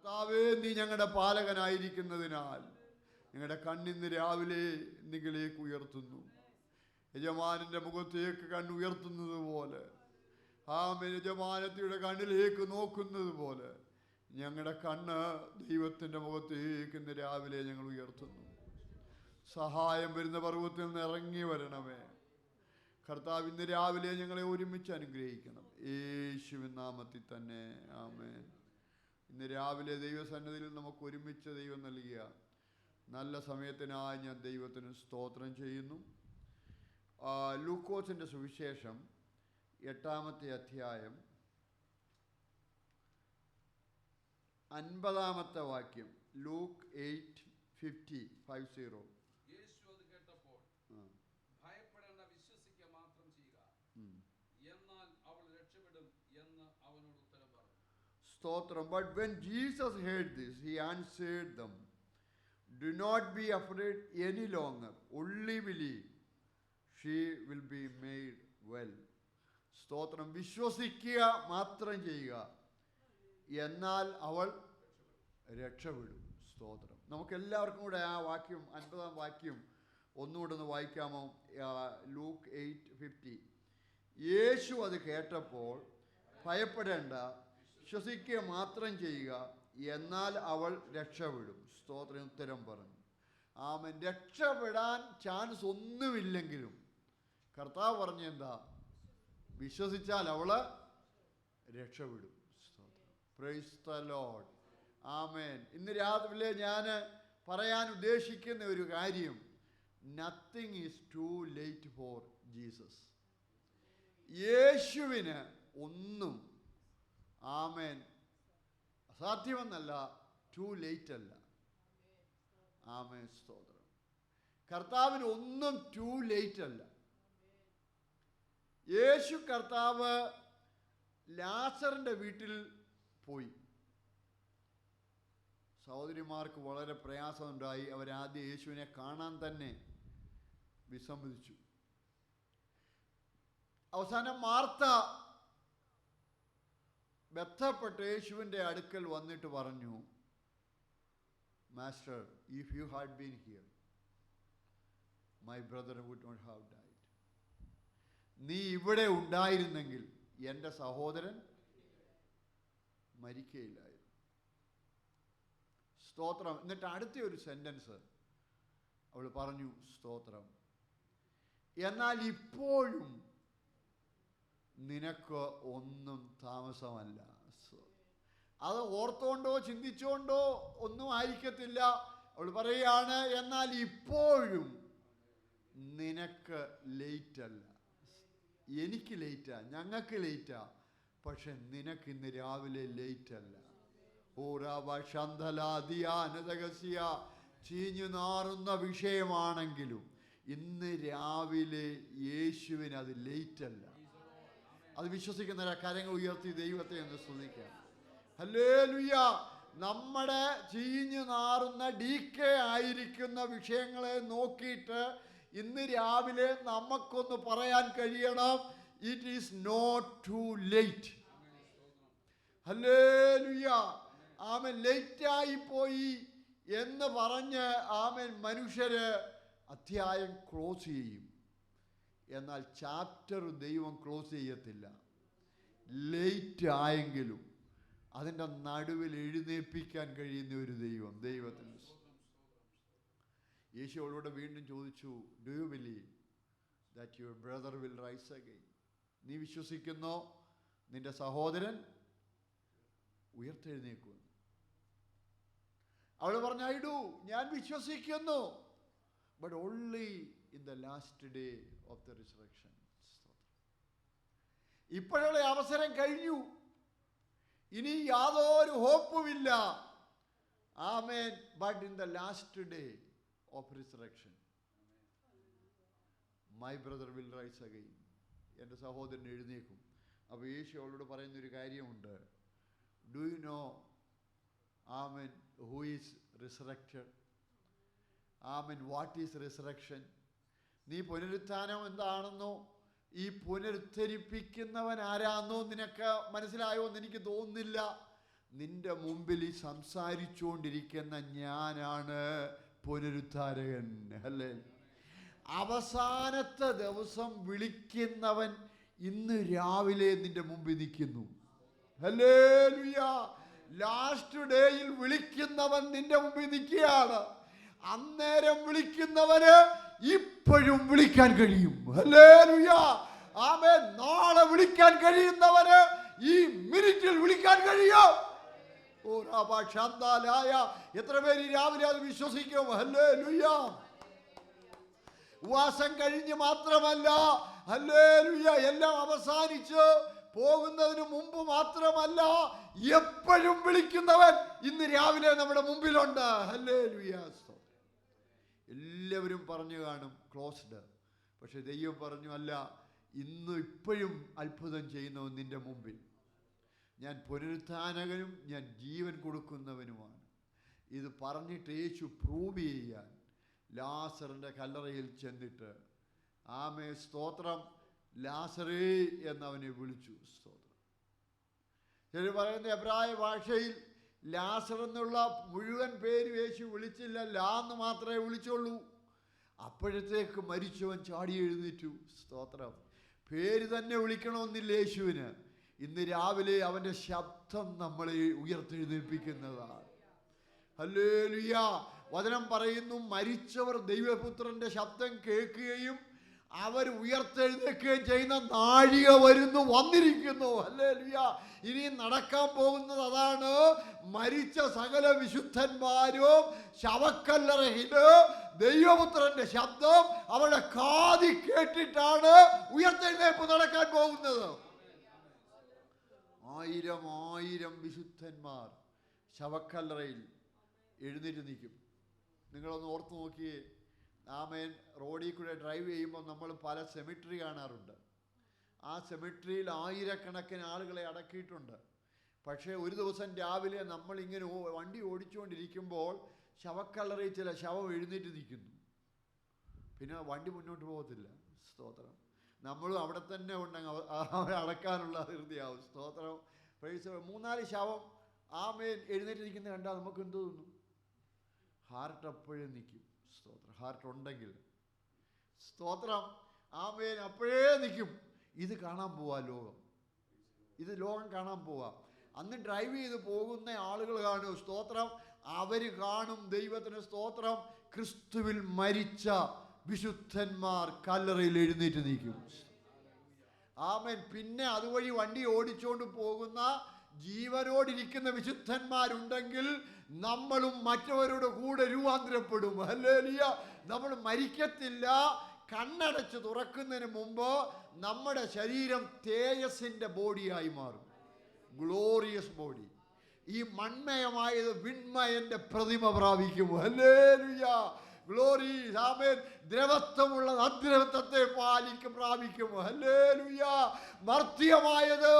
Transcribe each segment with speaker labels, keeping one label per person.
Speaker 1: കർത്താവേ, നീ ഞങ്ങളുടെ പാലകനായിരിക്കുന്നതിനാൽ ഞങ്ങളുടെ കണ്ണിന്ന് രാവിലെ നിങ്ങളിലേക്ക് ഉയർത്തുന്നു. യജമാനന്റെ മുഖത്തേക്ക് കണ്ണുയർത്തുന്നത് പോലെ, യജമാനത്തിയുടെ കണ്ണിലേക്ക് നോക്കുന്നത് പോലെ ഞങ്ങളുടെ കണ്ണ് ദൈവത്തിൻ്റെ മുഖത്തേക്ക് ഇന്ന് രാവിലെ ഞങ്ങൾ ഉയർത്തുന്നു. സഹായം വരുന്ന പർവ്വത്തിൽ നിന്ന് ഇറങ്ങി വരണമേ കർത്താവ്. ഇന്ന് രാവിലെ ഞങ്ങളെ ഒരുമിച്ച് അനുഗ്രഹിക്കണം, യേശുവിൻ നാമത്തിൽ തന്നെ, ആമേൻ. ഇന്ന് രാവിലെ ദൈവസന്നിധിയിൽ നമുക്ക് ഒരുമിച്ച് ദൈവം നൽകിയ നല്ല സമയത്തിനായി ഞാൻ ദൈവത്തിന് സ്തോത്രം ചെയ്യുന്നു. ലൂക്കോസിൻ്റെ സുവിശേഷം 8-ാമത്തെ അധ്യായം 50-ാമത്തെ വാക്യം. ലൂക്ക് 8:50.
Speaker 2: യേശു അത് കേട്ടപ്പോൾ ഭയപ്പെടേണ്ട, വിശ്വസിക്കുക മാത്രം ചെയ്യുക, എന്നാൽ അവൾ രക്ഷപ്പെടും എന്ന് അവനോട് ഉത്തരം പറഞ്ഞു.
Speaker 1: സ്തോത്രം. But when Jesus heard this, he answered them, "Do not be afraid any longer. Only believe. She will be made well." സ്തോത്രം. വിശ്വസിക്കുക മാത്രം ചെയ്യുക, എന്നാൽ അവൾ രക്ഷപ്പെടും. സ്തോത്രം. നമുക്കെല്ലാവർക്കും കൂടെ ആ വാക്യം, 50-ാം വാക്യം ഒന്നുകൂടെ ഒന്ന് വായിക്കാമോ? ലൂക്ക് 8:50. യേശു അത് കേട്ടപ്പോൾ ഭയപ്പെടേണ്ട, വിശ്വസിക്കുക മാത്രം ചെയ്യുക, എന്നാൽ അവൾ രക്ഷപ്പെടും. സ്തോത്രം. ഉത്തരം പറഞ്ഞു. ആമേൻ. രക്ഷപ്പെടാൻ ചാൻസ് ഒന്നുമില്ലെങ്കിലും കർത്താവ് പറഞ്ഞെന്താ? വിശ്വസിച്ചാൽ അവള് രക്ഷപ്പെടും. സ്തോത്രം. Praise the lord. ആമേൻ. ഇന്ന് രാവിലെ ഞാൻ പറയാൻ ഉദ്ദേശിക്കുന്ന ഒരു കാര്യം, nothing is too late for Jesus. യേശുവിന് ഒന്നും, ആമേൻ, അസാധ്യമെന്നല്ല, ടു ലേറ്റ് അല്ല. ആമേൻ. സ്തോത്രം. കർത്താവിന് ഒന്നും ടു ലേറ്റ് അല്ല. യേശു കർത്താവ് ലാസറിൻ്റെ വീട്ടിൽ പോയി. സഹോദരിമാർക്ക് വളരെ പ്രയാസമുണ്ടായി. അവരാദ്യം യേശുവിനെ കാണാൻ തന്നെ വിസമ്മതിച്ചു. അവസാനം മാർത്ത ബന്ധപ്പെട്ട് യേശുവിൻ്റെ അടുക്കൽ വന്നിട്ട് പറഞ്ഞു, "master, if you had been here, my brother would not have died." നീ ഇവിടെ ഉണ്ടായിരുന്നെങ്കിൽ എൻ്റെ സഹോദരൻ മരിക്കയില്ലായിരുന്നു. സ്തോത്രം. എന്നിട്ട് അടുത്ത ഒരു സെൻറ്റൻസ് അവൾ പറഞ്ഞു, സ്തോത്രം, എന്നാൽ ഇപ്പോഴും നിനക്ക് ഒന്നും താമസമല്ല. അത് ഓർത്തോണ്ടോ ചിന്തിച്ചോണ്ടോ ഒന്നും ആയിരിക്കത്തില്ല. അവൾ പറയുകയാണ്, എന്നാൽ ഇപ്പോഴും നിനക്ക് ലേറ്റ് അല്ല. എനിക്ക് ലേറ്റാ, ഞങ്ങൾക്ക് ലേറ്റാ, പക്ഷെ നിനക്ക് ഇന്ന് രാവിലെ ലേറ്റ് അല്ല. ചീഞ്ഞു നാറുന്ന വിഷയമാണെങ്കിലും ഇന്ന് രാവിലെ യേശുവിന് അത് ലേറ്റ് അല്ല. അത് വിശ്വസിക്കുന്ന കരങ്ങൾ ഉയർത്തി ദൈവത്തെ ഒന്ന് സ്തുതിക്കാം. ഹല്ലേലൂയ. നമ്മുടെ ചീഞ്ഞു നാറുന്ന DK ആയിരിക്കുന്ന വിഷയങ്ങളെ നോക്കിയിട്ട് ഇന്ന് രാവിലെ നമുക്കൊന്ന് പറയാൻ കഴിയണം, it is not too late. ഹല്ലേലൂയ. ആമേൻ. ലേറ്റായി പോയി എന്ന് പറഞ്ഞ് ആമേൻ മനുഷ്യര് അധ്യായം ക്ലോസ് ചെയ്യും. എന്നാൽ ചാപ്റ്റർ ദൈവം ക്ലോസ് ചെയ്യത്തില്ല. ലേറ്റ് ആയെങ്കിലും അതിൻ്റെ നടുവിൽ എഴുന്നേൽപ്പിക്കാൻ കഴിയുന്ന ഒരു ദൈവം, ദൈവത്തിന്. യേശു അവളോട് വീണ്ടും ചോദിച്ചു, do you believe that your brother will rise again? നീ വിശ്വസിക്കുന്നോ നിന്റെ സഹോദരൻ ഉയർത്തെഴുന്നേക്കുമെന്ന്? അവൾ പറഞ്ഞു, ഐ ഡു, ഞാൻ വിശ്വസിക്കുന്നു, but only in the last day of the resurrection. ഇപ്പോഴുള്ള അവസരം കഴിഞ്ഞു, ഇനി യാതൊരു ഹോപ്പുമില്ല. ആമേൻ. But in the last day of resurrection my brother will rise again. എൻ്റെ സഹോദരൻ എഴുന്നേക്കും. അപ്പോൾ യേശു അവളോട് പറയുന്നൊരു കാര്യമുണ്ട്. ഡു യു നോ, ആമേൻ, ഹൂ ഈസ് റിസറക്റ്റഡ്? ആമേൻ. What is resurrection? നീ പുനരുത്ഥാനം എന്താണെന്നോ ഈ പുനരുദ്ധരിപ്പിക്കുന്നവൻ ആരാന്നോ നിനക്ക് മനസ്സിലായോ എന്ന് എനിക്ക് തോന്നുന്നില്ല. നിന്റെ മുമ്പിൽ ഈ സംസാരിച്ചുകൊണ്ടിരിക്കുന്ന ഞാനാണ് പുനരുദ്ധാരകൻ. അല്ലേ? അവസാനത്തെ ദിവസം വിളിക്കുന്നവൻ ഇന്ന് രാവിലെ നിന്റെ മുമ്പിൽ നിൽക്കുന്നു. ഹല്ലേലൂയ. ലാസ്റ്റ് ഡേയിൽ വിളിക്കുന്നവൻ നിന്റെ മുമ്പിൽ നിൽക്കുകയാണ്. അന്നേരം വിളിക്കുന്നവന് ഇപ്പോഴും വിളിക്കാൻ കഴിയും. ഹല്ലേലൂയ. ആമേൻ. നാളെ വിളിക്കാൻ കഴിയുന്നവന് ഈ മിനിറ്റിൽ വിളിക്കാൻ കഴിയും. ഓ റാബാഷാന്താലായ. എത്ര പേര് രാവിലെ അത് വിശ്വസിക്കും? ഹല്ലേലൂയ. ഉപവാസം കഴിഞ്ഞ് മാത്രമല്ല, ഹല്ലേലൂയ, എല്ലാം അവസാനിച്ച് പോകുന്നതിന് മുമ്പ് മാത്രമല്ല, എപ്പോഴും വിളിക്കുന്നവൻ ഇന്ന് രാവിലെ നമ്മുടെ മുമ്പിലുണ്ട്. ഹല്ലേലൂയ. എല്ലാവരും പറഞ്ഞു കാണും ക്ലോസ്ഡ്. പക്ഷെ ദൈവം പറഞ്ഞു, അല്ല, ഇന്ന് ഇപ്പോഴും അത്ഭുതം ചെയ്യുന്നവൻ നിന്റെ മുമ്പിൽ. ഞാൻ പുനരുത്ഥാനകനും ഞാൻ ജീവൻ കൊടുക്കുന്നവനുമാണ്. ഇത് പറഞ്ഞിട്ട് യേശു പ്രൂവ് ചെയ്യാൻ ലാസറിൻ്റെ കല്ലറയിൽ ചെന്നിട്ട്, ആമേ സ്തോത്രം, ലാസറേ എന്നവനെ വിളിച്ചു. സ്തോത്രം. ചിലർ പറയുന്ന എബ്രായ ഭാഷയിൽ ലാസർ എന്നുള്ള മുഴുവൻ പേര് യേശു വിളിച്ചില്ല, ലാ എന്ന് മാത്രമേ വിളിച്ചുള്ളൂ. അപ്പോഴത്തേക്ക് മരിച്ചവൻ ചാടി എഴുന്നേറ്റു. സ്തോത്രം. പേര് തന്നെ വിളിക്കണമെന്നില്ല യേശുവിന്. ഇന്ന് രാവിലെ അവൻ്റെ ശബ്ദം നമ്മളെ ഉയർത്തെഴുന്നേൽപ്പിക്കുന്നതാണ്. ഹല്ലേലൂയ. വചനം പറയുന്നു, മരിച്ചവർ ദൈവപുത്രന്റെ ശബ്ദം കേൾക്കുകയും അവർ ഉയർത്തെഴുന്നേൽക്കുകയും ചെയ്യുന്ന നാഴിക വരുന്നു, വന്നിരിക്കുന്നു. ഹല്ലേലൂയ. ഇനി നടക്കാൻ പോകുന്നത് അതാണ്. മരിച്ച സകല വിശുദ്ധന്മാരും ശവക്കല്ലറയില് ദൈവപുത്രന്റെ ശബ്ദം അവരുടെ കാതി കേട്ടിട്ടാണ് ഉയർത്തെഴുന്നേൽപ്പ് നടക്കാൻ പോകുന്നത്. 1000 വിശുദ്ധന്മാർ ശവക്കല്ലറയിൽ എഴുന്നേറ്റ് നിൽക്കും. നിങ്ങളൊന്ന് ഓർത്ത് നോക്കിയേ. ആമേൻ. റോഡിൽ കൂടെ ഡ്രൈവ് ചെയ്യുമ്പോൾ നമ്മൾ പല സെമിട്രി കാണാറുണ്ട്. ആ സെമിട്രിയിൽ 1000കണക്കിന് ആളുകളെ അടക്കിയിട്ടുണ്ട്. പക്ഷേ ഒരു ദിവസം രാവിലെ നമ്മളിങ്ങനെ വണ്ടി ഓടിച്ചുകൊണ്ടിരിക്കുമ്പോൾ ശവക്കല്ലറയിൽ ചില ശവം എഴുന്നേറ്റ് നിൽക്കുന്നു. പിന്നെ വണ്ടി മുന്നോട്ട് പോകത്തില്ല. സ്തോത്രം. നമ്മളും അവിടെ തന്നെ ഉണ്ടെങ്കിൽ അവരെ അടക്കാനുള്ള ഹൃദയാവും. സ്തോത്രം. 3-4 ശവം ആമേൻ എഴുന്നേറ്റ് നിൽക്കുന്നത് കണ്ടാൽ നമുക്ക് എന്ത് തോന്നും? ഹാർട്ട് അപ്പോഴേ നിൽക്കും. സ്തോത്രം. ഹാർട്ട് ഉണ്ടെങ്കിൽ. സ്തോത്രം. ആമേൻ. അപ്പോഴേ നിൽക്കും. ഇത് കാണാൻ പോവാ ലോകം. ഇത് ലോകം കാണാൻ പോവാ. അന്ന് ഡ്രൈവ് ചെയ്ത് പോകുന്ന ആളുകൾ കാണും. സ്തോത്രം. അവർ കാണും. ദൈവത്തിന് സ്തോത്രം. ക്രിസ്തുവിൽ മരിച്ച വിശുദ്ധന്മാർ കല്ലറയിൽ എഴുന്നേറ്റ് നിൽക്കും. ആമേൻ. പിന്നെ അതുവഴി വണ്ടി ഓടിച്ചുകൊണ്ട് പോകുന്ന ജീവനോടിരിക്കുന്ന വിശുദ്ധന്മാരുണ്ടെങ്കിൽ നമ്മളും മറ്റവരുടെ കൂടെ രൂപാന്തരപ്പെടും. ഹല്ലേലൂയ. നമ്മൾ മരിക്കത്തില്ല. കണ്ണടച്ച് തുറക്കുന്നതിന് മുമ്പ് നമ്മുടെ ശരീരം തേജസ്സിന്റെ ബോഡിയായി മാറും. Glorious body. ഈ മൺമയമായത് വിൺമയന്റെ പ്രതിമ പ്രാപിക്കും. ഹല്ലേലൂയ. ഗ്ലോറി. ആമേൻ. ദ്രവത്വമുള്ളത് അദ്രവത്വത്തെ പ്രാപിക്കും. ഹല്ലേലൂയ. മർത്യമായത്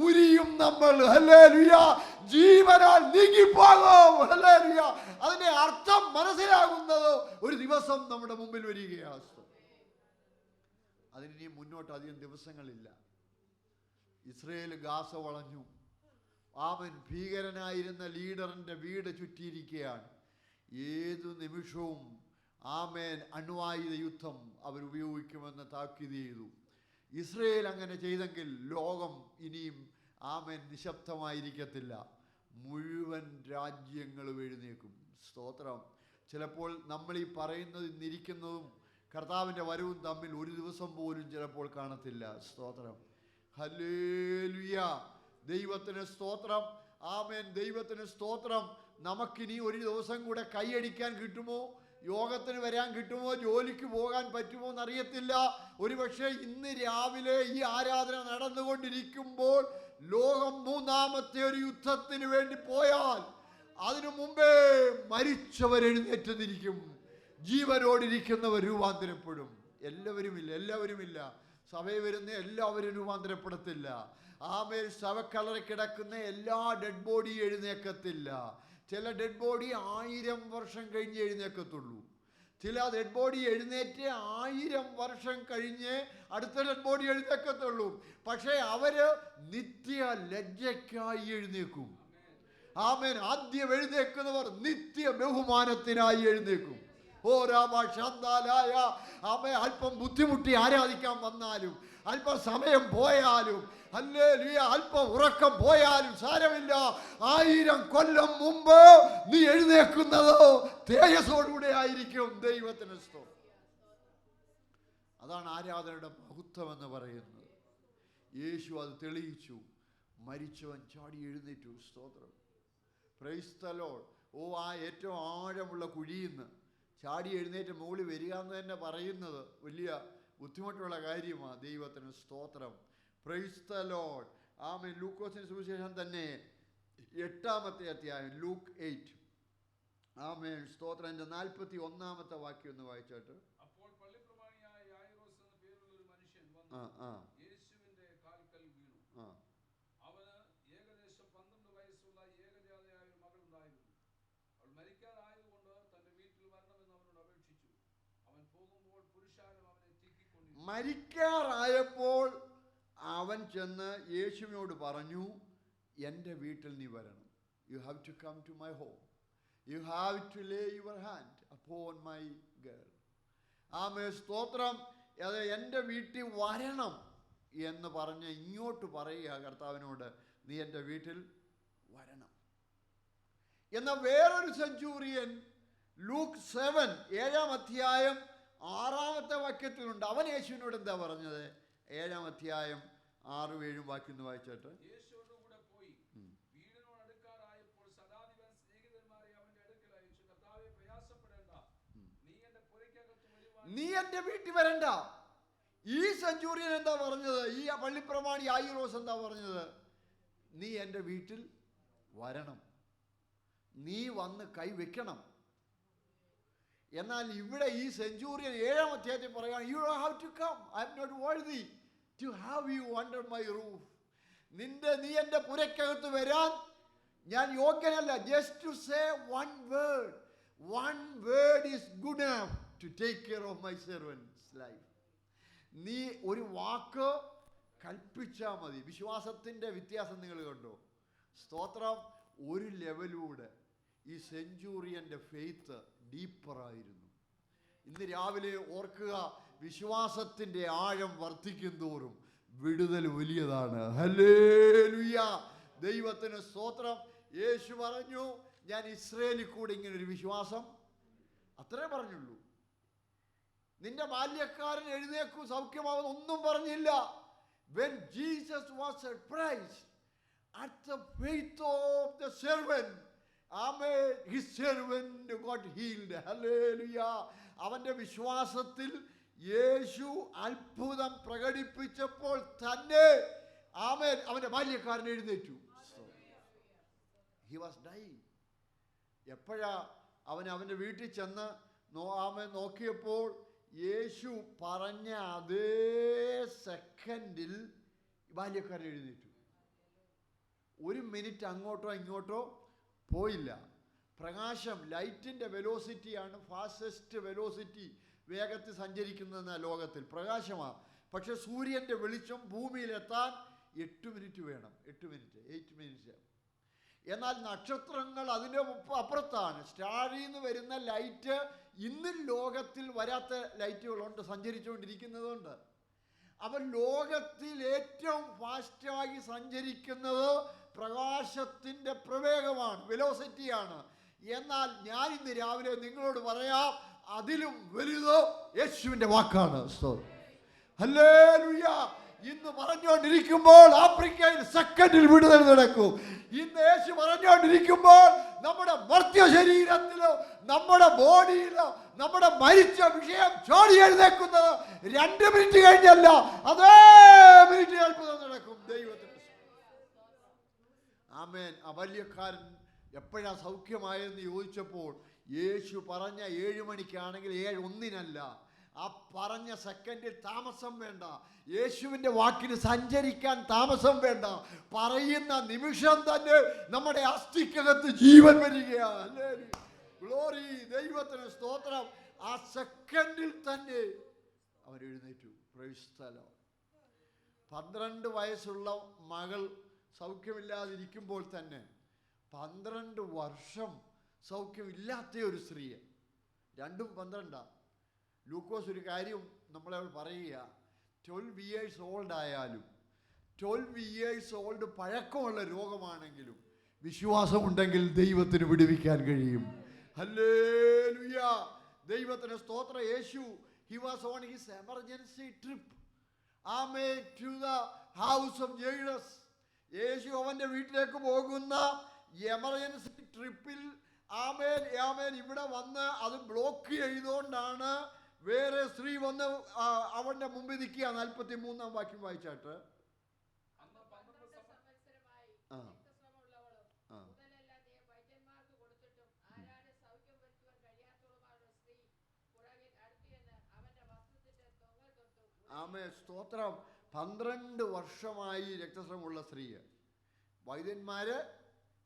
Speaker 1: ഉരിയും നമ്മൾ. ഹല്ലേലൂയ. ജീവനാൽ നീങ്ങിപ്പോകും. ഹല്ലേലൂയ. അതിന്റെ അർത്ഥം മനസ്സിലാകുന്നത് ഒരു ദിവസം നമ്മുടെ മുമ്പിൽ വരികയാണ്. അതിനി മുന്നോട്ട് അധികം ദിവസങ്ങളില്ല. ഇസ്രയേൽ ഗാസ വളഞ്ഞു. ആമൻ. ഭീകരനായിരുന്ന ലീഡറിന്റെ വീട് ചുറ്റിയിരിക്കുകയാണ്. ഏതു നിമിഷവും ആമേൻ അണ്വായുധ യുദ്ധം അവരുപയോഗിക്കുമെന്ന് താക്കീത് ചെയ്തു. ഇസ്രയേൽ അങ്ങനെ ചെയ്തെങ്കിൽ ലോകം ഇനിയും ആമേൻ നിശബ്ദമായിരിക്കത്തില്ല. മുഴുവൻ രാജ്യങ്ങളും എഴുന്നേക്കും. സ്തോത്രം. ചിലപ്പോൾ നമ്മൾ ഈ പറയുന്നത് ഇന്നിരിക്കുന്നതും കർത്താവിൻ്റെ വരവും തമ്മിൽ ഒരു ദിവസം പോലും ചിലപ്പോൾ കാണത്തില്ല. സ്തോത്രം. ഹല്ലേലൂയ. ദൈവത്തിന് സ്തോത്രം. ആമേൻ. ദൈവത്തിന് സ്തോത്രം. നമുക്കിനി ഒരു ദിവസം കൂടെ കൈയടിക്കാൻ കിട്ടുമോ? യോഗത്തിന് വരാൻ കിട്ടുമോ? ജോലിക്ക് പോകാൻ പറ്റുമോ എന്നറിയത്തില്ല. ഒരുപക്ഷെ ഇന്ന് രാവിലെ ഈ ആരാധന നടന്നുകൊണ്ടിരിക്കുമ്പോൾ ലോകം 3ാമത്തെ ഒരു യുദ്ധത്തിന് വേണ്ടി പോയാൽ അതിനു മുമ്പേ മരിച്ചവരെഴുന്നേറ്റ് നിൽക്കും. ജീവനോടിരിക്കുന്നവർ രൂപാന്തരപ്പെടും. എല്ലാവരുമില്ല. സഭയിൽ വരുന്ന എല്ലാവരും രൂപാന്തരപ്പെടത്തില്ല. ആമേൻ. ശവക്കല്ലറ കിടക്കുന്ന എല്ലാ ഡെഡ് ബോഡി എഴുന്നേക്കത്തില്ല. ചില ഡെഡ് ബോഡി 1000 വർഷം കഴിഞ്ഞ് എഴുന്നേക്കത്തുള്ളൂ. ചില ഡെഡ് ബോഡി എഴുന്നേറ്റ് 1000 വർഷം കഴിഞ്ഞ് അടുത്ത ഡെഡ് ബോഡി എഴുന്നേക്കത്തുള്ളൂ. പക്ഷേ അവര് നിത്യ ലജ്ജയ്ക്കായി എഴുന്നേക്കും. ആമേൻ. ആദ്യം എഴുന്നേൽക്കുന്നവർ നിത്യ ബഹുമാനത്തിനായി എഴുന്നേൽക്കും. അല്പം ബുദ്ധിമുട്ടി ആരാധിക്കാൻ വന്നാലും, അല്പം സമയം പോയാലും, ഹല്ലേലൂയ, അല്പം ഉറക്കം പോയാലും സാരമില്ല. 1000 കൊല്ലം മുമ്പ് നീ എഴുന്നേൽക്കുന്നത് തേജസ്സോടുകൂടെ ആയിരിക്കും. ദൈവത്തിന് സ്തോത്രം. അതാണ് ആരാധനയുടെ മഹത്വം എന്ന് പറയുന്നത്. യേശു അത് തെളിയിച്ചു. മരിച്ചവൻ ചാടി എഴുന്നേറ്റു. സ്തോത്രം. Praise the Lord. ആ ഏറ്റവും ആഴമുള്ള കുഴിയിൽ നിന്ന് ചാടി എഴുന്നേറ്റ് മുകളിൽ വരിക എന്ന് തന്നെ പറയുന്നത് വലിയ ബുദ്ധിമുട്ടുള്ള കാര്യമാണ്. ദൈവത്തിന് സ്തോത്രം. Praise the lord. ആമേൻ. ലൂക്കോസിന്റെ സുവിശേഷം തന്നെ 8-ാമത്തെ അധ്യായം, ലൂക്ക് 8. ആമേൻ. സ്തോത്രം. എൻ്റെ 41-ാമത്തെ വാക്യം ഒന്ന് വായിച്ചോട്ട്.
Speaker 2: അപ്പോൾ പള്ളിപ്രമാണിയായ യായിറോസ് എന്ന പേരുള്ള ഒരു മനുഷ്യൻ വന്നു യേശുവിന്റെ കാൽക്കൽ വീണു. അവന് ഏകദേശം 12 വയസ്സുള്ള ഏകജാതയായ ഒരു മകൾ ഉണ്ടായിരുന്നു. അവൾ മരിക്കാറായതുകൊണ്ട് തന്റെ വീട്ടിൽ വരണമെന്ന് അവനോട് അപേക്ഷിച്ചു. അവൻ പോകുമ്പോൾ പുരുഷാരം അവനെ തിക്കിക്കൊണ്ടിരുന്നു.
Speaker 1: മരിക്കാറായപ്പോൾ അവൻ ചെന്ന് യേശുവിനോട് പറഞ്ഞു, എൻ്റെ വീട്ടിൽ നീ വരണം. You have to come to my home. You have to lay your hand upon my girl. ആമേൻ. സ്തോത്രം. അത് എൻ്റെ വീട്ടിൽ വരണം എന്ന് പറഞ്ഞ് ഇങ്ങോട്ട് പറയുക കർത്താവിനോട്, നീ എൻ്റെ വീട്ടിൽ വരണം. എന്നാൽ വേറൊരു സെഞ്ചൂറിയൻ ലൂക്ക് 7-ാം അധ്യായം 6-ാമത്തെ വാക്യത്തിലുണ്ട്. അവൻ യേശുവിനോട് എന്താ പറഞ്ഞത്? 7-ാം അധ്യായം 6-7 വാക്യം ഒന്ന് വായിച്ചിട്ട്.
Speaker 2: യേശുവോടുകൂടെ പോയി വീടിനോട് അടുക്കാറായപ്പോൾ ശതാധിപൻ സ്നേഹിതന്മാരെ അവന്റെ അടുക്കൽ അയച്ചു, കർത്താവേ, പ്രയാസപ്പെടേണ്ട, നീ എന്റെ പുരയ്ക്കകത്ത് വരുവാൻ.
Speaker 1: നീ എന്റെ വീട്ടിൽ വരണ്ട. ഈ സെഞ്ചൂറിയൻ എന്താ പറഞ്ഞത്? ഈ പള്ളിപ്രമാണി യായിറോസ് എന്താ പറഞ്ഞത്? നീ എൻ്റെ വീട്ടിൽ വരണം, നീ വന്ന് കൈവെക്കണം. എന്നാൽ ഇവിടെ ഈ സെഞ്ചൂറിയൻ 7-ാം അധ്യായത്തിൽ പറയുകയാണ്, you have to come, I am not worthy to have you under my roof. നീ എൻ്റെ പുരയ്ക്കകത്ത് വരാൻ ഞാൻ യോഗ്യനല്ല. Just to say one word is good enough to take care of my servant's life. നീ ഒരു വാക്ക് കൽപ്പിച്ചാൽ മതി. വിശ്വാസത്തിൻ്റെ വ്യത്യാസം നിങ്ങൾ കണ്ടോ? സ്തോത്രം. ഒരു ലെവലൂടെ ഈ സെഞ്ചൂറിയൻ്റെ ഫെയ്ത്ത് ഡീപ്പറായിരുന്നു. ഇന്ന് രാവിലെ ഓർക്കുക, വിശ്വാസത്തിൻ്റെ ആഴം വർദ്ധിക്കും തോറും വിടുതൽ വലിയതാണ്. ഹല്ലേലൂയ. ദൈവത്തിന് സ്തോത്രം. യേശു പറഞ്ഞു, ഞാൻ ഇസ്രയേലിൽ കൂടെ ഇങ്ങനൊരു വിശ്വാസം, അത്രേ പറഞ്ഞുള്ളൂ. നിന്റെ ബാല്യക്കാരൻ എഴുന്നേക്കും സൗഖ്യമാവുന്ന ഒന്നും പറഞ്ഞില്ല. When Jesus was surprised at the faith of the servant, Amen, his servant got healed. Hallelujah. അവന്റെ വിശ്വാസത്തിൽ യേശു അത്ഭുതം പ്രകടിപ്പിച്ചപ്പോൾ തന്നെ ആമേൻ അവന്റെ ബാല്യക്കാരൻ എഴുന്നേറ്റു. He was dying. എപ്പോഴാ അവന്റെ വീട്ടിൽ ചെന്ന് ആമേൻ നോക്കിയപ്പോൾ യേശു പറഞ്ഞ അതേ സെക്കൻഡിൽ ബാല്യക്കാരൻ എഴുന്നേറ്റു. 1 മിനിറ്റ് അങ്ങോട്ടോ ഇങ്ങോട്ടോ പോയില്ല. പ്രകാശം, ലൈറ്റിൻ്റെ വെലോസിറ്റിയാണ് ഫാസ്റ്റസ്റ്റ് വെലോസിറ്റി, വേഗത്തിൽ സഞ്ചരിക്കുന്ന ലോകത്തിൽ പ്രകാശമാണ്. പക്ഷെ സൂര്യൻ്റെ വെളിച്ചം ഭൂമിയിലെത്താൻ 8 മിനിറ്റ് വേണം. 8 മിനിറ്റ്. എന്നാൽ നക്ഷത്രങ്ങൾ അതിൻ്റെ അപ്പുറത്താണ്. സ്റ്റാറിൽ നിന്ന് വരുന്ന ലൈറ്റ് ഇന്നും ലോകത്തിൽ വരാത്ത ലൈറ്റുകളുണ്ട്, സഞ്ചരിച്ചുകൊണ്ടിരിക്കുന്നതുണ്ട്. അവൻ ലോകത്തിൽ ഏറ്റവും ഫാസ്റ്റായി സഞ്ചരിക്കുന്നത് പ്രകാശത്തിൻ്റെ പ്രവേഗമാണ്, വെലോസിറ്റിയാണ്. എന്നാൽ ഞാൻ ഇന്ന് രാവിലെ നിങ്ങളോട് പറയാം, അതിലും വലുത് യേശുവിൻ്റെ വാക്കാണ്. ഹല്ലേലൂയ. ഇന്ന് പറഞ്ഞുകൊണ്ടിരിക്കുമ്പോൾ ആഫ്രിക്കയിൽ സെക്കൻഡിൽ വിടുതൽ നടക്കും. ഇന്ന് യേശു പറഞ്ഞുകൊണ്ടിരിക്കുമ്പോൾ നമ്മുടെ മർത്യ ശരീരത്തിലോ നമ്മുടെ ബോഡിയിലോ നമ്മുടെ മരിച്ച വിഷയം ചോടി എഴുന്നേക്കുന്നത് 2 മിനിറ്റ് കഴിഞ്ഞല്ല, അതേ മിനിറ്റ് അത്ഭുതം നടക്കും. ദൈവത്തിന് ആമേൻ. ആ ബാല്യക്കാരൻ എപ്പോഴാ സൗഖ്യമായെന്ന് ചോദിച്ചപ്പോൾ യേശു പറഞ്ഞ 7 മണിക്കാണെങ്കിൽ 7:01 ആ പറഞ്ഞ സെക്കൻഡിൽ താമസം വേണ്ട. യേശുവിൻ്റെ വാക്കിന് സഞ്ചരിക്കാൻ താമസം വേണ്ട. പറയുന്ന നിമിഷം തന്നെ നമ്മുടെ അസ്ഥിക്കകത്ത് ജീവൻ വരികയാണ്. ഗ്ലോറി. ദൈവത്തിന് സ്തോത്രം. ആ സെക്കൻഡിൽ തന്നെ അവൻ എഴുന്നേറ്റു. Price the Lord. 12 വയസ്സുള്ള മകൾ സൗഖ്യമില്ലാതിരിക്കുമ്പോൾ തന്നെ 12 വർഷം സൗഖ്യമില്ലാത്ത ഒരു സ്ത്രീയെ, രണ്ടും 12. ലൂക്കോസ് ഒരു കാര്യം നമ്മളെ പറയുക, 12 years ഓൾഡ് ആയാലും 12 years ഓൾഡ് പഴക്കമുള്ള രോഗമാണെങ്കിലും വിശ്വാസമുണ്ടെങ്കിൽ ദൈവത്തിന് വിടുവിക്കാൻ കഴിയും. ഹല്ലേലൂയ, ദൈവത്തിന് സ്തോത്രം. യേശു, he was on his emergency trip, amen, to the house of Jairus. യേശു അവൻ്റെ വീട്ടിലേക്ക് പോകുന്ന എമർജൻസി ട്രിപ്പിൽ ആമേൻ ആമേൻ ഇവിടെ വന്ന് അത് ബ്ലോക്ക് ചെയ്തുകൊണ്ടാണ് വേറെ സ്ത്രീ വന്ന് അവന്റെ മുമ്പിൽ നിൽക്കുക. 43-ാം വാക്യം വായിച്ചാട്ട്. ആമേൻ, സ്തോത്രം. 12 വർഷമായി രക്തസ്രാവമുള്ള സ്ത്രീ വൈദ്യന്മാര്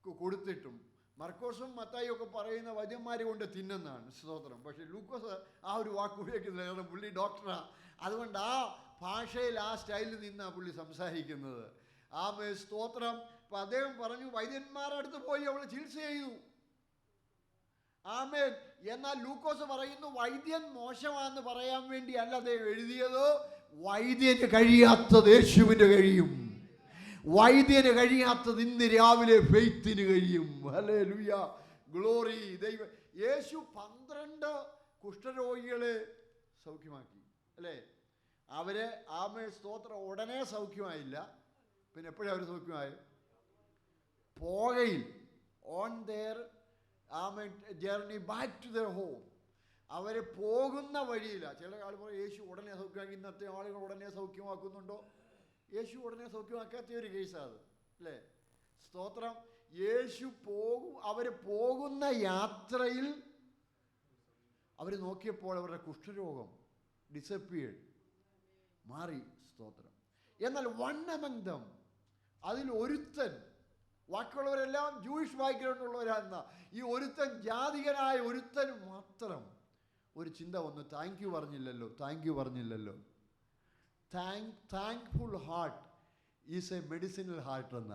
Speaker 1: കൊടുത്തിട്ടും, മർക്കോസും മത്തായിയും ഒക്കെ പറയുന്ന വൈദ്യന്മാരെ കൊണ്ട് തിന്നുന്നതാണ്. സ്തോത്രം. പക്ഷെ ലൂക്കോസ് ആ ഒരു വാക്ക് ഉപയോഗിക്കുന്നില്ല, കാരണം പുള്ളി ഡോക്ടറാ. അതുകൊണ്ട് ആ ഭാഷയിൽ ആ സ്റ്റൈലിൽ നിന്നാണ് പുള്ളി സംസാരിക്കുന്നത്. ആമേൻ, സ്തോത്രം. അപ്പം അദ്ദേഹം പറഞ്ഞു, വൈദ്യന്മാരുടെ അടുത്ത് പോയി അവൾ ചികിത്സ ചെയ്തു. ആമേൻ. എന്നാൽ ലൂക്കോസ് പറയുന്നു, വൈദ്യൻ മോശമാണെന്ന് പറയാൻ വേണ്ടി അല്ല അദ്ദേഹം എഴുതിയത്. വൈദ്യന് കഴിയാത്തത് യേശുവിന് കഴിയും. വൈദ്യന് കഴിയാത്തത് ഇന്ന് രാവിലെ ഫെയ്ത്തിന് കഴിയും. Hallelujah, glory. ദൈവം, യേശു 12 കുഷ്ഠരോഗികളെ സൗഖ്യമാക്കി അല്ലേ? അവരെ ആമേൻ, സ്തോത്രം, ഉടനെ സൗഖ്യമായില്ല. പിന്നെ എപ്പോഴും അവർ സൗഖ്യമായി? പോകയിൽ, ഓൺ ദെയർ ആമേൻ journey back to their home. അവർ പോകുന്ന വഴിയില്ല. ചില ആളുകൾ പറയും യേശു ഉടനെ സൗഖ്യമാക്കി. ഇന്നത്തെ ആളുകൾ ഉടനെ സൗഖ്യമാക്കുന്നുണ്ടോ? യേശു ഉടനെ സൗഖ്യമാക്കാത്ത ഒരു കേസാണ് അത്, അല്ലേ? സ്തോത്രം. യേശു അവർ പോകുന്ന യാത്രയിൽ അവർ നോക്കിയപ്പോൾ അവരുടെ കുഷ്ഠരോഗം ഡിസപ്പിയേർഡ്, മാറി. സ്തോത്രം. എന്നാൽ വൺ അമംഗ് ദം, അതിൽ ഒരുത്തൻ, ബാക്കിയുള്ളവരെല്ലാം ജൂയിഷ് ബാക്ക്ഗ്രൗണ്ട് ഉള്ളവരാണെന്ന ഈ ഒരുത്തൻ, ജാതികനായ ഒരുത്തൻ മാത്രം ഒരു ചിന്ത വന്നു. താങ്ക് യു പറഞ്ഞില്ലല്ലോ. Thankful heart is A medicinal heart എന്ന.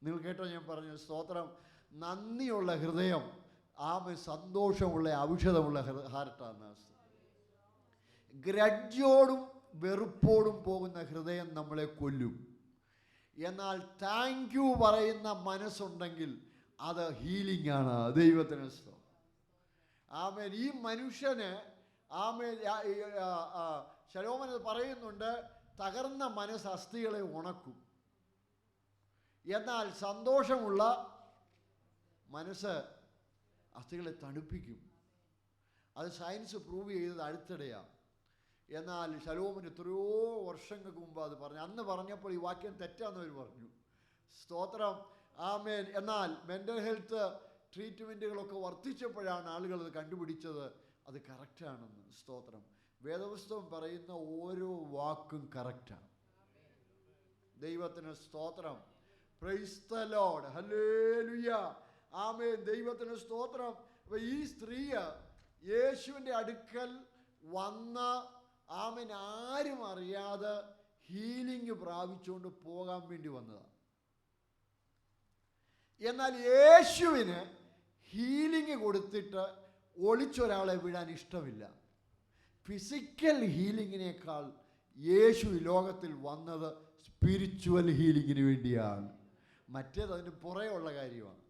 Speaker 1: നിങ്ങൾ കേട്ടോ ഞാൻ പറഞ്ഞു? സ്തോത്രം. നന്ദിയുള്ള ഹൃദയം സന്തോഷമുള്ള ഔഷധമുള്ള ഹാർട്ടാണ്. ഗ്രഡ്ജോടും വെറുപ്പോടും പോകുന്ന ഹൃദയം നമ്മളെ കൊല്ലും. എന്നാൽ താങ്ക് യു പറയുന്ന മനസ്സുണ്ടെങ്കിൽ അത് ഹീലിംഗ് ആണ്. ദൈവത്തിന് സ്തോത്രം. ആമേൻ. ഈ മനുഷ്യന് ആമേൻ ശലോമൻ പറയുന്നുണ്ട്, തകർന്ന മനസ്സ് അസ്ഥികളെ ഉണക്കും, എന്നാൽ സന്തോഷമുള്ള മനസ്സ് അസ്ഥികളെ തണുപ്പിക്കും. അത് സയൻസ് പ്രൂവ് ചെയ്തത് അടുത്തിടെയാണ്. എന്നാൽ ശലോമൻ എത്രയോ വർഷങ്ങൾക്ക് മുമ്പ് അത് പറഞ്ഞു. അന്ന് പറഞ്ഞപ്പോൾ ഈ വാക്യം തെറ്റാന്ന് അവർ പറഞ്ഞു. സ്തോത്രം. ആമേൻ. എന്നാൽ മെൻ്റൽ ഹെൽത്ത് ട്രീറ്റ്മെൻറ്റുകളൊക്കെ വർദ്ധിച്ചപ്പോഴാണ് ആളുകൾ അത് കണ്ടുപിടിച്ചത് അത് കറക്റ്റാണെന്ന്. സ്തോത്രം. വേദപുസ്തകം പറയുന്ന ഓരോ വാക്കും കറക്റ്റാണ്. ദൈവത്തിന് സ്തോത്രം. Praise the Lord. ഹല്ലേലൂയ. ആമേൻ. ദൈവത്തിന് സ്തോത്രം. അപ്പോൾ ഈ സ്ത്രീ യേശുവിൻ്റെ അടുക്കൽ വന്ന ആമേൻ ആരും അറിയാതെ ഹീലിംഗ് പ്രാപിച്ചുകൊണ്ട് പോകാൻ വേണ്ടി വന്നതാണ്. എന്നാൽ യേശുവിന് ഹീലിംഗ് കൊടുത്തിട്ട് ഒളിച്ചൊരാളെ വിടാൻ ഇഷ്ടമില്ല. ഫിസിക്കൽ ഹീലിങ്ങിനേക്കാൾ യേശു ഈ ലോകത്തിൽ വന്നത് സ്പിരിച്വൽ ഹീലിങ്ങിന് വേണ്ടിയാണ്. മറ്റേത് അതിന് പുറയുള്ള കാര്യമാണ്.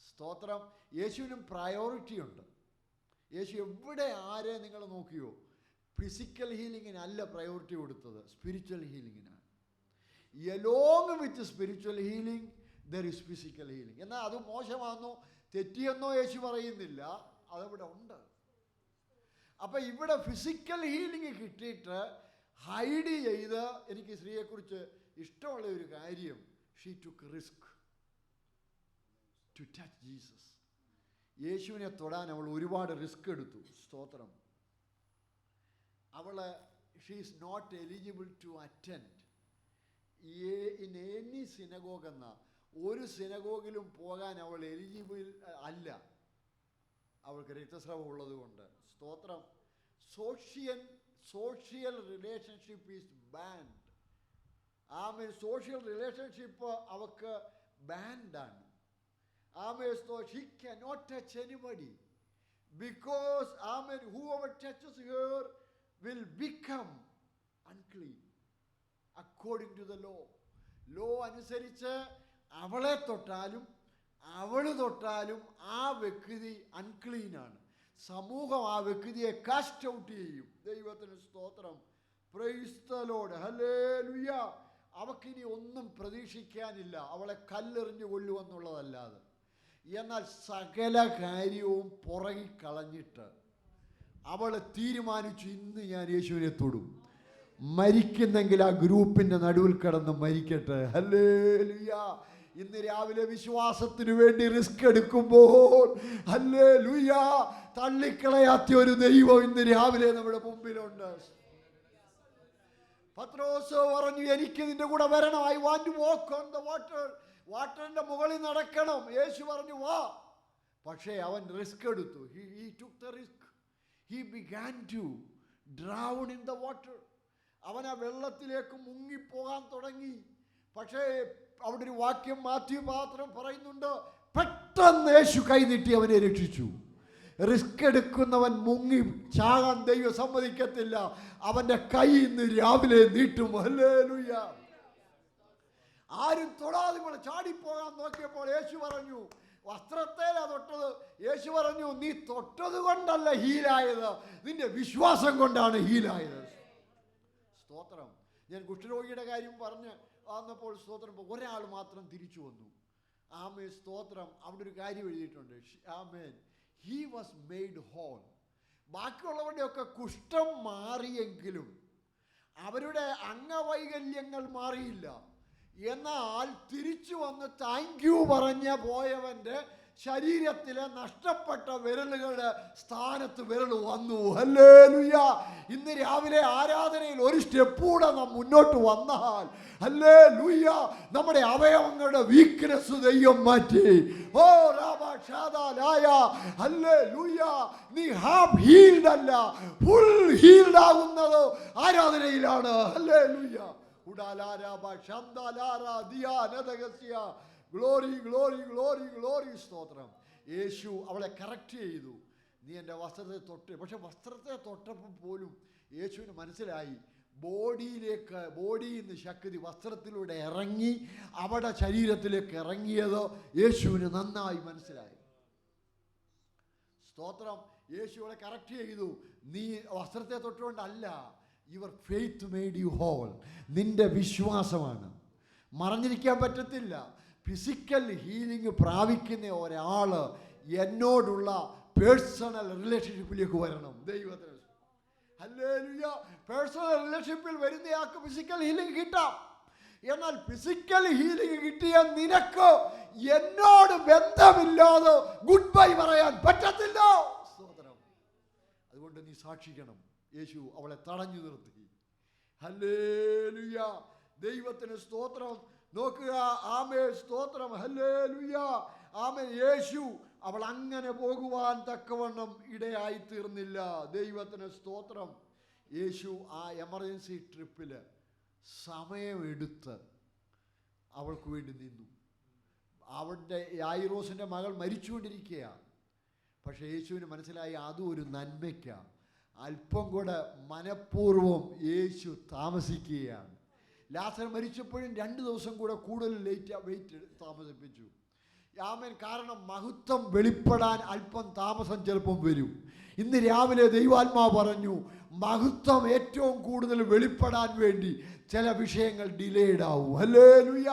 Speaker 1: സ്തോത്രം. യേശുവിനും പ്രയോറിറ്റി ഉണ്ട്. യേശു എവിടെ ആരെ നിങ്ങൾ നോക്കിയോ ഫിസിക്കൽ ഹീലിങ്ങിനല്ല പ്രയോറിറ്റി കൊടുത്തത്, സ്പിരിച്വൽ ഹീലിങ്ങിനാണ്. Along with spiritual healing there is physical healing. എന്നാൽ അത് മോശമാണെന്നോ തെറ്റിയെന്നോ യേശു പറയുന്നില്ല, അതവിടെ ഉണ്ട്. അപ്പം ഇവിടെ ഫിസിക്കൽ ഹീലിംഗ് കിട്ടിയിട്ട് ഹൈഡ് ചെയ്ത്, എനിക്ക് സ്ത്രീയെക്കുറിച്ച് ഇഷ്ടമുള്ള ഒരു കാര്യം, she took risk to touch Jesus. യേശുവിനെ തൊടാൻ അവൾ ഒരുപാട് റിസ്ക് എടുത്തു. സ്തോത്രം. അവൾ she is not eligible to attend in any synagogue എന്ന ഒരു സിനഗോഗിലും പോകാൻ അവൾ എലിജിബിൾ അല്ല, അവൾക്ക് രക്തസ്രാവം ഉള്ളത് കൊണ്ട്. സ്തോത്രം. Social relationship is band. Social relationship അവൾക്ക് ബാൻഡാണ്. Amen. So she cannot touch anybody. Because, amen, whoever touches her will become unclean. According to the law. Law അനുസരിച്ച് അവളെ തൊട്ടാലും അവള് തൊട്ടാലും ആ വ്യക്തി അൺക്ലീനാണ്. സമൂഹം ആ വ്യക്തിയെ കാസ്റ്റ് ഔട്ട് ചെയ്യും. ദൈവത്തിന് സ്തോത്രം. Praise the Lord. ഹല്ലേലൂയ. അവക്കിനി ഒന്നും പ്രതീക്ഷിക്കാനില്ല, അവളെ കല്ലെറിഞ്ഞു കൊല്ലുമെന്നുള്ളതല്ലാതെ. എന്നാൽ സകല കാര്യവും പുറകിക്കളഞ്ഞിട്ട് അവൾ തീരുമാനിച്ചു, ഇന്ന് ഞാൻ യേശുവിനെ തൊടും. മരിക്കുന്നെങ്കിൽ ആ ഗ്രൂപ്പിൻ്റെ നടുവിൽ കിടന്ന് മരിക്കട്ടെ. ഹല്ലേലൂയ. ഇന്ന് രാവിലെ വിശ്വാസത്തിന് വേണ്ടി റിസ്ക് എടുക്കുമ്പോൾ ഹല്ലേലൂയ തള്ളിക്കളയാത്ത ഒരു ദൈവം ഇന്ന് രാവിലെ നമ്മുടെ മുമ്പിലുണ്ട്. പത്രോസ് പറഞ്ഞു, എനിക്ക് നിന്റെ കൂടെ വരണം. I want to walk on the water. വാട്ടറിന്റെ മുകളിൽ നടക്കണം. യേശു പറഞ്ഞു വാ. പക്ഷേ അവൻ റിസ്ക് എടുത്തു. He took the risk. He began to drown in the water. അവൻ ആ വെള്ളത്തിലേക്ക് മുങ്ങിപ്പോകാൻ തുടങ്ങി. പക്ഷേ അവിടെ ഒരു വാക്യം മാത്യു മാത്രം പറയുന്നുണ്ട്, പെട്ടെന്ന് യേശു കൈനീട്ടി അവനെ രക്ഷിച്ചു. റിസ്ക് എടുക്കുന്നവൻ മുങ്ങി ചാകാൻ ദൈവം സമ്മതിക്കത്തില്ല. അവന്റെ കൈ ഇന്ന് രാവിലെ നീട്ടും. ഹല്ലേലൂയ. ആരും തൊടാതെ പോലെ ചാടിപ്പോകാൻ നോക്കിയപ്പോൾ യേശു പറഞ്ഞു, വസ്ത്രത്തേലാ തൊട്ടത്. യേശു പറഞ്ഞു, നീ തൊട്ടത് കൊണ്ടല്ല ഹീലായത്, നിന്റെ വിശ്വാസം കൊണ്ടാണ് ഹീലായത്. സ്തോത്രം. ഞാൻ കുഷ്ഠരോഗിയുടെ കാര്യം പറഞ്ഞ് വന്നപ്പോൾ സ്തോത്രം ഒരാൾ മാത്രം തിരിച്ചു വന്നു. ആമേൻ. സ്തോത്രം. അവിടെ ഒരു കാര്യം എഴുതിയിട്ടുണ്ട്. ആമേൻ. He was made whole. ബാക്കിയുള്ളവരുടെയൊക്കെ കുഷ്ഠം മാറിയെങ്കിലും അവരുടെ അംഗവൈകല്യങ്ങൾ മാറിയില്ല. എന്നാൽ തിരിച്ചു വന്ന് താങ്ക് യു പറഞ്ഞ പോയവൻ്റെ ശരീരത്തിലെ നഷ്ടപ്പെട്ട വിരലുകളുടെ സ്ഥാനത്ത് വിരൽ വന്നു. ഹല്ലേലൂയ. ഇന്ന് രാവിലെ ആരാധനയിൽ ഒരു സ്റ്റെപ്പ് കൂടെ നാം മുന്നോട്ട് വന്നാൽ ഹല്ലേലൂയ നമ്മുടെ അവയവങ്ങളുടെ വീക്ക്നെസ് ദൈവം മാറ്റി. ഓ രാബാ ഷാദാലായ ഹല്ലേലൂയ. നീ ഹാഫ് ഹീൽഡ് അല്ല, ഫുൾ ഹീൽഡ് ആകുന്നത് ആരാധനയിലാണ്. ഹല്ലേലൂയ. ഉഡാലാരാബാ ശംദാലാരാ ദിയാനദഗസ്യ. Glory glory glory glory. സ്തോത്രം. യേശു അവളെ കറക്റ്റ് ചെയ്തു. നീ എൻ്റെ വസ്ത്രത്തെ തൊട്ട്. പക്ഷെ വസ്ത്രത്തെ തൊട്ടപ്പോൾ പോലും യേശുവിന് മനസ്സിലായി ബോഡിയിൽ നിന്ന് ശക്തി വസ്ത്രത്തിലൂടെ ഇറങ്ങി അവിടെ ശരീരത്തിലേക്ക് ഇറങ്ങിയത് യേശുവിന് നന്നായി മനസ്സിലായി. സ്തോത്രം. യേശു അവളെ കറക്റ്റ് ചെയ്തു. നീ വസ്ത്രത്തെ തൊട്ടുകൊണ്ടല്ല, your faith made you whole. നിന്റെ വിശ്വാസമാണ്. മറഞ്ഞിരിക്കാൻ പറ്റത്തില്ല. ഫിസിക്കൽ ഹീലിംഗ് പ്രാപിക്കുന്ന ഒരാൾ എന്നോടുള്ള പേഴ്സണൽ റിലേഷൻഷിപ്പിലേക്ക് വരണം. ദൈവത്തിന് ഹല്ലേലൂയ. പേഴ്സണൽ റിലേഷൻഷിപ്പിൽ വരുന്നയാൾക്ക് ഫിസിക്കൽ ഹീലിംഗ് കിട്ടാം. എന്നാൽ ഫിസിക്കൽ ഹീലിംഗ് കിട്ടിയ നിനക്ക് എന്നോട് ബന്ധമില്ലാതെ ഗുഡ് ബൈ പറയാൻ പറ്റത്തില്ല. സ്തോത്രം. അതുകൊണ്ട് നീ സാക്ഷിക്കണം. യേശു അവളെ തടഞ്ഞു നിർത്തി. ഹല്ലേലൂയ. ദൈവത്തിന് സ്തോത്രം. നോക്കുക. ആമേ. സ്തോത്രം. ഹല്ലേലൂയ. ആമേ. യേശു അവൾ അങ്ങനെ പോകുവാൻ തക്കവണ്ണം ഇടയായി തീർന്നില്ല. ദൈവത്തിന് സ്തോത്രം. യേശു ആ എമർജൻസി ട്രിപ്പിൽ സമയമെടുത്ത് അവൾക്ക് വേണ്ടി നിന്നു. അവളുടെ യായിറോസിൻ്റെ മകൾ മരിച്ചുകൊണ്ടിരിക്കുകയാണ്. പക്ഷേ യേശുവിന് മനസ്സിലായി അതും ഒരു നന്മയ്ക്കാണ്. അല്പം കൂടെ മനഃപൂർവ്വം യേശു താമസിക്കുകയാണ്. ലാസർ മരിച്ചപ്പോഴും 2 ദിവസം കൂടെ കൂടുതൽ വെയിറ്റ് താമസിപ്പിച്ചു. ആമേൻ. കാരണം മഹത്വം വെളിപ്പെടാൻ അല്പം താമസം ചിലപ്പം വരും. ഇന്ന് രാവിലെ ദൈവാത്മാവ് പറഞ്ഞു, മഹത്വം ഏറ്റവും കൂടുതൽ വെളിപ്പെടാൻ വേണ്ടി ചില വിഷയങ്ങൾ ഡിലേഡ് ആവും. Hallelujah.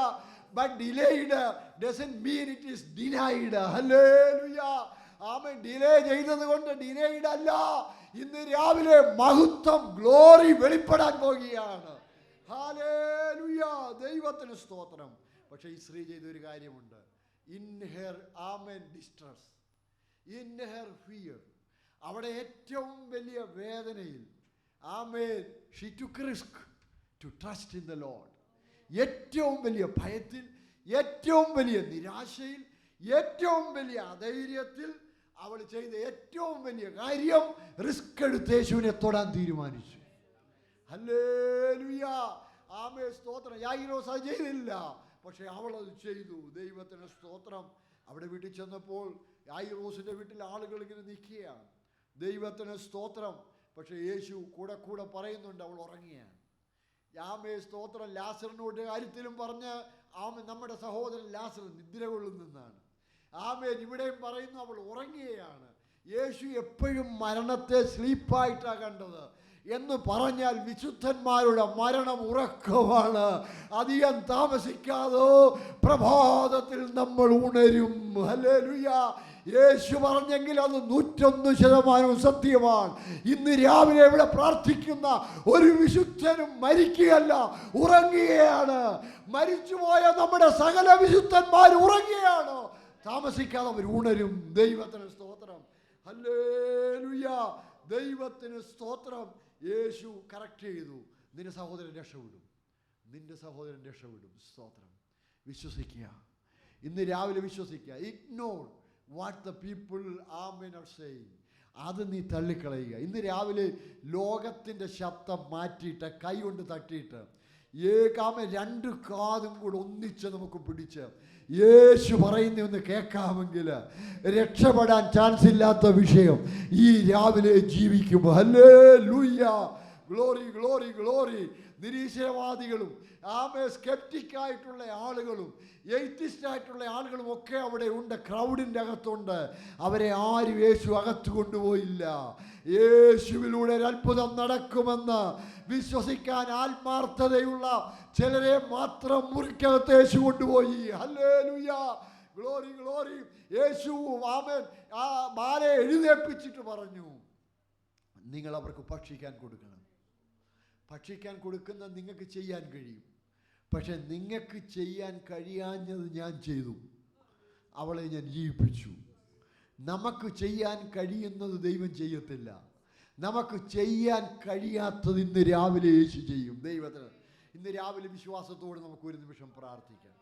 Speaker 1: But delayed doesn't mean it is denied. Hallelujah. Amen. Delay ചെയ്തത് കൊണ്ട് ഡിനൈഡ് അല്ല. ഇന്ന് രാവിലെ മഹത്വം ഗ്ലോറി വെളിപ്പെടാൻ പോകുകയാണ്. ഹല്ലേലൂയ. ദൈവത്തിന് സ്തോത്രം. പക്ഷേ ഈ സ്ത്രീ ചെയ്തൊരു കാര്യമുണ്ട്. ഇൻ ഹെർ ആമേൻ ഡിസ്ട്രസ്, ഇൻ ഹെർ ഫിയർ, അവിടെ ഏറ്റവും വലിയ വേദനയിൽ ആമേൻ she took risk to trust in the lord. ഏറ്റവും വലിയ ഭയത്തിൽ, ഏറ്റവും വലിയ നിരാശയിൽ, ഏറ്റവും വലിയ അധൈര്യത്തിൽ അവൾ ചെയ്ത ഏറ്റവും വലിയ കാര്യം റിസ്ക് എടുത്ത് യേശുവിനെ തൊടാൻ തീരുമാനിച്ചു. ഹല്ലേലൂയ. ആമേൻ. സ്തോത്രം. യായിറോസ് അത് ചെയ്തില്ല, പക്ഷെ അവൾ അത് ചെയ്തു. ദൈവത്തിന് സ്തോത്രം. അവിടെ വീട്ടിൽ ചെന്നപ്പോൾ യായിറോസിൻ്റെ വീട്ടിൽ ആളുകൾ ഇങ്ങനെ നിൽക്കുകയാണ്. ദൈവത്തിന് സ്തോത്രം. പക്ഷേ യേശു കൂടെ കൂടെ പറയുന്നുണ്ട് അവൾ ഉറങ്ങിയാണ്. ആമേ സ്തോത്രം. ലാസറിനോട് കാര്യത്തിലും പറഞ്ഞ് നമ്മുടെ സഹോദരൻ ലാസർ നിദ്ര കൊള്ളുന്നതാണ്. ആമേൻ. ഇവിടെയും പറയുന്നു അവൾ ഉറങ്ങുകയാണ്. യേശു എപ്പോഴും മരണത്തെ സ്ലീപ്പായിട്ടാണ് കണ്ടത്. എന്ന് പറഞ്ഞാൽ വിശുദ്ധന്മാരുടെ മരണം ഉറക്കമാണ്. അധികം താമസിക്കാതെ പ്രഭാതത്തിൽ നമ്മൾ ഉണരും. ഹല്ലേലൂയ. യേശു പറഞ്ഞെങ്കിൽ അത് 101% സത്യമാണ്. ഇന്ന് രാവിലെ ഇവിടെ പ്രാർത്ഥിക്കുന്ന ഒരു വിശുദ്ധനും മരിക്കുകയല്ല, ഉറങ്ങുകയാണ്. മരിച്ചുപോയ നമ്മുടെ സകല വിശുദ്ധന്മാർ ഉറങ്ങുകയാണ്. താമസിക്കാതെ അവർ ഉണരും. ദൈവത്തിന് സ്തോത്രം. ഹല്ലേലൂയ. ദൈവത്തിന് സ്തോത്രം. യേശു കറക്റ്റ് ചെയ്തു. നിന്റെ സഹോദരൻ രക്ഷപ്പെടും, നിന്റെ സഹോദരൻ രക്ഷപ്പെടും. സ്തോത്രം. വിശ്വസിക്കുക. ഇന്ന് രാവിലെ വിശ്വസിക്കുക. Ignore what the people are saying. അത് നീ തള്ളിക്കളയുക. ഇന്ന് രാവിലെ ലോകത്തിൻ്റെ ശബ്ദം മാറ്റിയിട്ട് കൈ കൊണ്ട് തട്ടിയിട്ട് രണ്ട് കാതും കൂടെ ഒന്നിച്ച് നമുക്ക് പിടിച്ച് യേശു പറയുന്നൊന്ന് കേൾക്കാമെങ്കിൽ രക്ഷപ്പെടാൻ ചാൻസ് ഇല്ലാത്ത വിഷയം ഈ രാവിലെ ജീവിക്കും. ഹല്ലേലൂയ. Glory glory glory. നിരീശ്വരവാദികളും സ്കെപ്റ്റിക്കായിട്ടുള്ള ആളുകളും എയ്ത്തിസ്റ്റായിട്ടുള്ള ആളുകളും ഒക്കെ അവിടെ ഉണ്ട്, ക്രൗഡിൻ്റെ അകത്തുണ്ട്. അവരെ ആരും യേശു അകത്ത് കൊണ്ടുപോയില്ല. യേശുവിലൂടെ ഒരു അത്ഭുതം നടക്കുമെന്ന് വിശ്വസിക്കാൻ ആത്മാർത്ഥതയുള്ള ചിലരെ മാത്രം മുറിക്കകത്ത് യേശു കൊണ്ടുപോയി. ഹല്ലേലൂയ. Glory glory. യേശു ആമേൻ ആ ബാലെ എഴുന്നേൽപ്പിച്ചിട്ട് പറഞ്ഞു, നിങ്ങൾ അവർക്ക് ഭക്ഷിക്കാൻ കൊടുക്കണം. ഭക്ഷിക്കാൻ കൊടുക്കുന്ന നിങ്ങൾക്ക് ചെയ്യാൻ കഴിയും. പക്ഷെ നിങ്ങൾക്ക് ചെയ്യാൻ കഴിയാഞ്ഞത് ഞാൻ ചെയ്തു. അവളെ ഞാൻ ജീവിപ്പിച്ചു. നമുക്ക് ചെയ്യാൻ കഴിയുന്നത് ദൈവം ചെയ്യത്തില്ല. നമുക്ക് ചെയ്യാൻ കഴിയാത്തത് ഇന്ന് രാവിലെ യേശു ചെയ്യും. ദൈവത്തിന് ഇന്ന് രാവിലെ വിശ്വാസത്തോടെ നമുക്ക് ഒരു നിമിഷം പ്രാർത്ഥിക്കാം.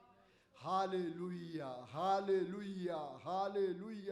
Speaker 1: Hallelujah, hallelujah, hallelujah.